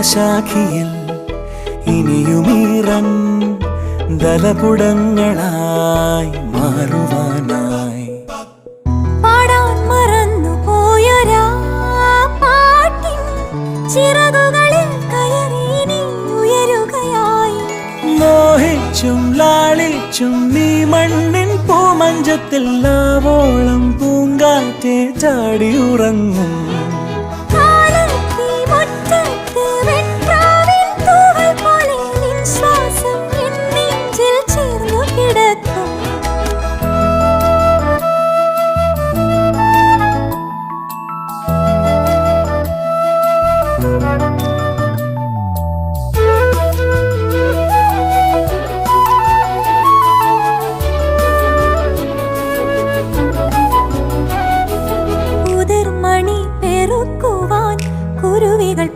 ഹൃദയശാഖിയിൽ ഇനിയുമീറൻ ദലപുടങ്ങളായി മാറുവാനായി പാടാൻ മറന്നു പോയൊരാ പാട്ടിൻ ചിറകുകളിൽ കയറി നീ ഉയരുകയായി. മോഹിച്ചും ലാളിച്ചും നീ മണ്ണിൻ പൂമഞ്ചത്തിൽ ആവോളം പൂങ്കാറ്റെ ചാടിയുറങ്ങും. കുരുവികൾ